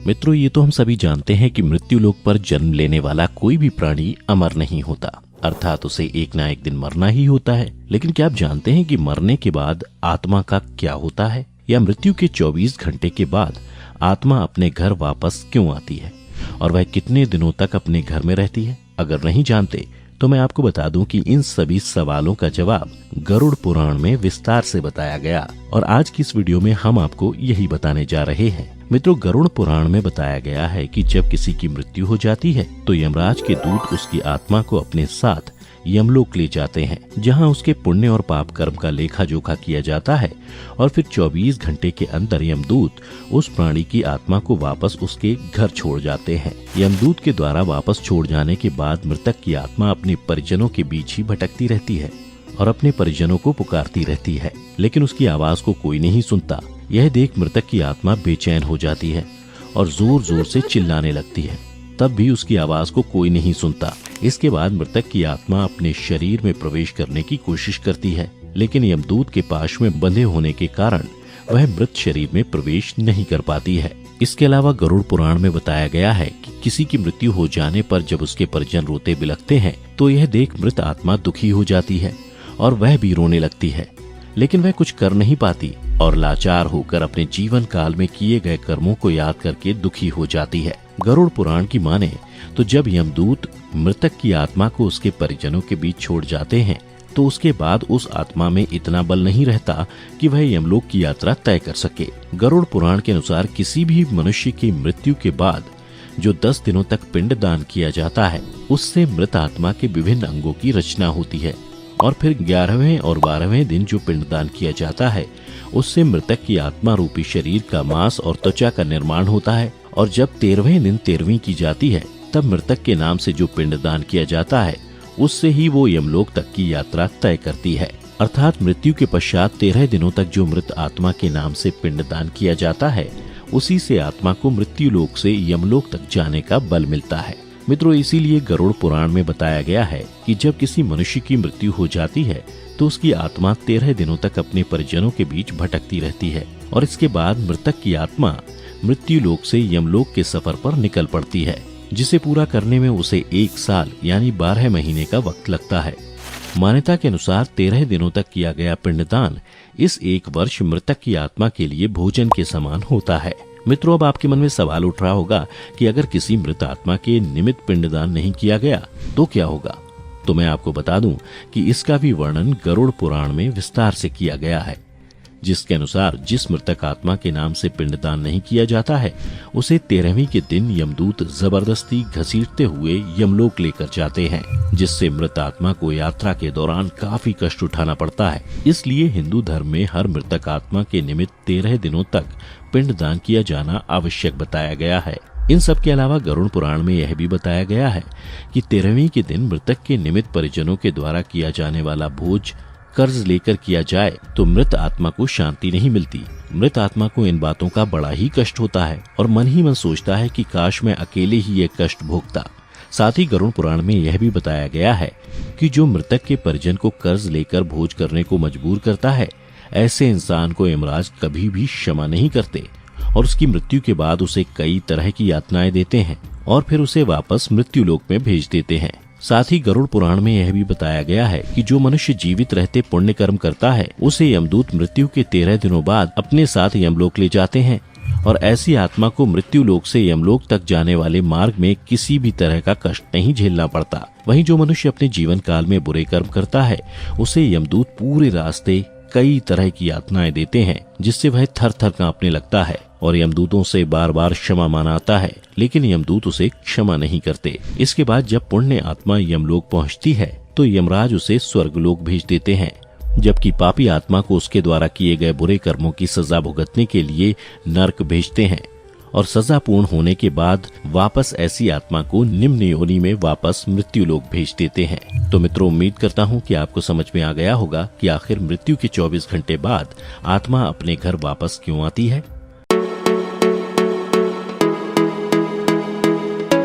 मित्रों, ये तो हम सभी जानते हैं कि मृत्यु लोक पर जन्म लेने वाला कोई भी प्राणी अमर नहीं होता, अर्थात उसे एक ना एक दिन मरना ही होता है। लेकिन क्या आप जानते हैं कि मरने के बाद आत्मा का क्या होता है, या मृत्यु के 24 घंटे के बाद आत्मा अपने घर वापस क्यों आती है और वह कितने दिनों तक अपने घर में रहती है? अगर नहीं जानते तो मैं आपको बता दूं कि इन सभी सवालों का जवाब गरुड़ पुराण में विस्तार से बताया गया, और आज की इस वीडियो में हम आपको यही बताने जा रहे हैं। मित्रों, गरुड़ पुराण में बताया गया है कि जब किसी की मृत्यु हो जाती है तो यमराज के दूत उसकी आत्मा को अपने साथ यमलोक ले जाते हैं, जहां उसके पुण्य और पाप कर्म का लेखा जोखा किया जाता है, और फिर 24 घंटे के अंदर यमदूत उस प्राणी की आत्मा को वापस उसके घर छोड़ जाते हैं। यमदूत के द्वारा वापस छोड़ जाने के बाद मृतक की आत्मा अपने परिजनों के बीच ही भटकती रहती है और अपने परिजनों को पुकारती रहती है, लेकिन उसकी आवाज को कोई नहीं सुनता। यह देख मृतक की आत्मा बेचैन हो जाती है और जोर जोर से चिल्लाने लगती है, तब भी उसकी आवाज को कोई नहीं सुनता। इसके बाद मृतक की आत्मा अपने शरीर में प्रवेश करने की कोशिश करती है, लेकिन यमदूत के पाश में बंधे होने के कारण वह मृत शरीर में प्रवेश नहीं कर पाती है। इसके अलावा गरुड़ पुराण में बताया गया है कि किसी की मृत्यु हो जाने पर जब उसके परिजन रोते बिलखते हैं तो यह देख मृत आत्मा दुखी हो जाती है और वह भी रोने लगती है, लेकिन वह कुछ कर नहीं पाती और लाचार होकर अपने जीवन काल में किए गए कर्मों को याद करके दुखी हो जाती है। गरुड़ पुराण की माने तो जब यमदूत मृतक की आत्मा को उसके परिजनों के बीच छोड़ जाते हैं तो उसके बाद उस आत्मा में इतना बल नहीं रहता कि वह यमलोक की यात्रा तय कर सके। गरुड़ पुराण के अनुसार किसी भी मनुष्य की मृत्यु के बाद जो 10 दिनों तक पिंडदान किया जाता है, उससे मृत आत्मा के विभिन्न अंगों की रचना होती है, और फिर 11वें और 12वें दिन जो पिंडदान किया जाता है उससे मृतक की आत्मा रूपी शरीर का मांस और त्वचा का निर्माण होता है, और जब 13वें दिन 13वीं की जाती है तब मृतक के नाम से जो पिंडदान किया जाता है उससे ही वो यमलोक तक की यात्रा तय करती है। अर्थात मृत्यु के पश्चात 13 दिनों तक जो मृत आत्मा के नाम से पिंडदान किया जाता है उसी से आत्मा को मृत्यु लोक से यमलोक तक जाने का बल मिलता है। मित्रों, इसीलिए गरुड़ पुराण में बताया गया है कि जब किसी मनुष्य की मृत्यु हो जाती है तो उसकी आत्मा 13 दिनों तक अपने परिजनों के बीच भटकती रहती है, और इसके बाद मृतक की आत्मा मृत्यु लोक से यमलोक के सफर पर निकल पड़ती है, जिसे पूरा करने में उसे 1 साल यानी 12 महीने का वक्त लगता है। मान्यता के अनुसार 13 दिनों तक किया गया पिंडदान इस 1 वर्ष मृतक की आत्मा के लिए भोजन के समान होता है। मित्रों, अब आपके मन में सवाल उठ रहा होगा कि अगर किसी मृत आत्मा के निमित्त पिंडदान नहीं किया गया तो क्या होगा? तो मैं आपको बता दूं कि इसका भी वर्णन गरुड़ पुराण में विस्तार से किया गया है, जिसके अनुसार जिस मृतक आत्मा के नाम से पिंडदान नहीं किया जाता है उसे 13वीं के दिन यमदूत जबरदस्ती घसीटते हुए यमलोक लेकर जाते हैं, जिससे मृत आत्मा को यात्रा के दौरान काफी कष्ट उठाना पड़ता है। इसलिए हिंदू धर्म में हर मृतक आत्मा के निमित्त 13 दिनों तक पिंडदान किया जाना आवश्यक बताया गया है। इन सब के अलावा गरुड़ पुराण में यह भी बताया गया है कि 13वीं के दिन मृतक के निमित्त परिजनों के द्वारा किया जाने वाला भोज कर्ज लेकर किया जाए तो मृत आत्मा को शांति नहीं मिलती। मृत आत्मा को इन बातों का बड़ा ही कष्ट होता है और मन ही मन सोचता है कि काश मैं अकेले ही ये कष्ट भोगता। साथ ही गरुड़ पुराण में यह भी बताया गया है कि जो मृतक के परिजन को कर्ज लेकर भोज करने को मजबूर करता है, ऐसे इंसान को यमराज कभी भी क्षमा नहीं करते और उसकी मृत्यु के बाद उसे कई तरह की यातनाएं देते हैं और फिर उसे वापस मृत्यु लोक में भेज देते हैं। साथ ही गरुड़ पुराण में यह भी बताया गया है कि जो मनुष्य जीवित रहते पुण्य कर्म करता है उसे यमदूत मृत्यु के 13 दिनों बाद अपने साथ यमलोक ले जाते हैं, और ऐसी आत्मा को मृत्यु लोक से यमलोक तक जाने वाले मार्ग में किसी भी तरह का कष्ट नहीं झेलना पड़ता। वहीं जो मनुष्य अपने जीवन काल में बुरे कर्म करता है उसे यमदूत पूरे रास्ते कई तरह की यातनाएं देते हैं, जिससे वह थर थर कांपने लगता है और यमदूतों से बार बार क्षमा मांगता है, लेकिन यमदूत उसे क्षमा नहीं करते। इसके बाद जब पुण्य आत्मा यमलोक पहुंचती है तो यमराज उसे स्वर्गलोक भेज देते हैं, जबकि पापी आत्मा को उसके द्वारा किए गए बुरे कर्मों की सजा भुगतने के लिए नरक भेजते हैं, और सजा पूर्ण होने के बाद वापस ऐसी आत्मा को निम्न योनि में वापस मृत्यु लोक भेज देते हैं। तो मित्रों, उम्मीद करता हूँ कि आपको समझ में आ गया होगा कि आखिर मृत्यु के 24 घंटे बाद आत्मा अपने घर वापस क्यों आती है।